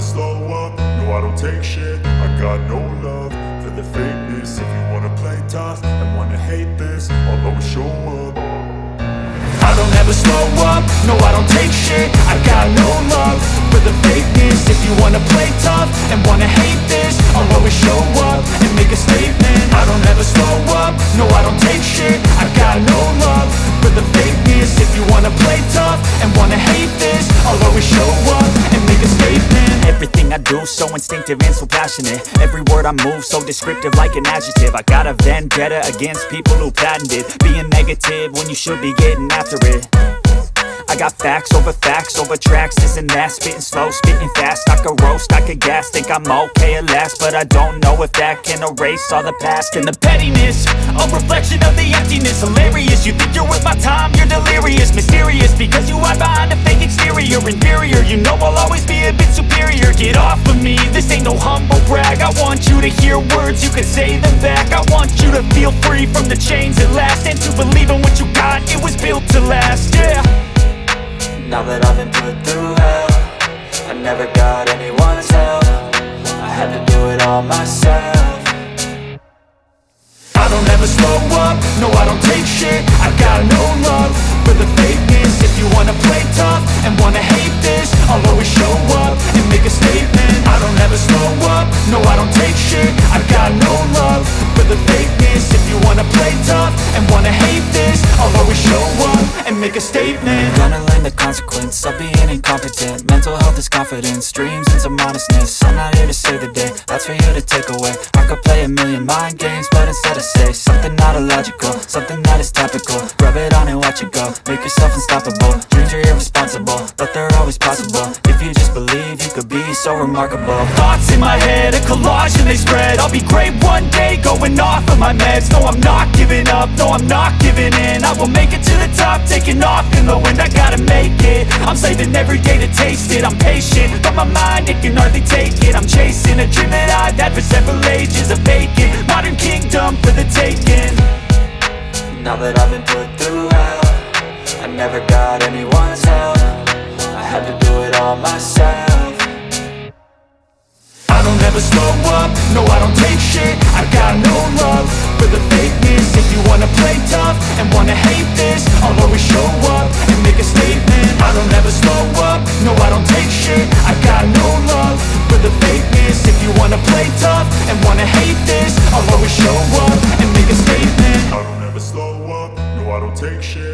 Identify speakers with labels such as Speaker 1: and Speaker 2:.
Speaker 1: slow up, no I don't take shit. I got no love for the fakeness. If you wanna play tough and wanna hate this, I'll always show up. I don't ever slow up, no I don't take shit. I got no love for the fakeness. If you wanna play tough and wanna hate this, I'll always show up and make a statement. I don't ever slow up, no I don't take shit. I got no love for the fakeness. If you wanna play tough and wanna hate this, I'll always show up and make a statement.
Speaker 2: Everything I do so instinctive and so passionate. Every word I move so descriptive like an adjective. I got a vendetta against people who patented being negative when you should be getting after it. I got facts over tracks, this and that. Spitting slow, spitting fast, I could roast, I could gas. Think I'm okay at last, but I don't know if that can erase all the past. And the pettiness, a reflection of the emptiness. Hilarious, you think you're worth my time, you're delirious. Mysterious, because you hide behind a fake exterior. Inferior, you know I'll always be a bit superior. Get off of me, this ain't no humble brag. I want you to hear words, you can say them back. I want you to feel free from the chains at last, and to believe in what you got, it was built to last, yeah.
Speaker 3: Now that I've been put through hell, I never got anyone's help. I had to do it all myself.
Speaker 1: I don't ever slow up, no I don't take shit. I got no love for the fakeness. If you wanna play tough and wanna hate this, I'll always show up and make a statement. I don't ever slow up, no I don't take shit. I got no love for the fakeness. If you wanna play tough and wanna hate this, I'll always show up and make a statement.
Speaker 3: Gonna learn the consequence of being incompetent. Mental health is confidence, dreams and some modestness. I'm not here to save the day, that's for you to take away. I could play a million mind games, but instead I say something not illogical, something that is topical. Rub it on and watch it go, make yourself unstoppable. Dreams are irresponsible, but they're always possible. If you just believe, you could be so remarkable.
Speaker 2: Thoughts in my head, a collage and they spread. I'll be great one day, going off of my meds. No, I'm not giving up, no, I'm not giving in. I will make it to the top, taking off in the wind. I gotta make it, I'm saving every day to taste it. I'm patient, but my mind, it can hardly take it. I'm chasing a dream that I've had for several ages. A vacant, modern kingdom for the taking.
Speaker 3: Now that I've been put through hell, I never got anyone's help. I had to do it all myself.
Speaker 1: I don't ever slow up, no I don't take shit. I got no love for the fakeness. If you wanna play tough and wanna hate this, I'll always show up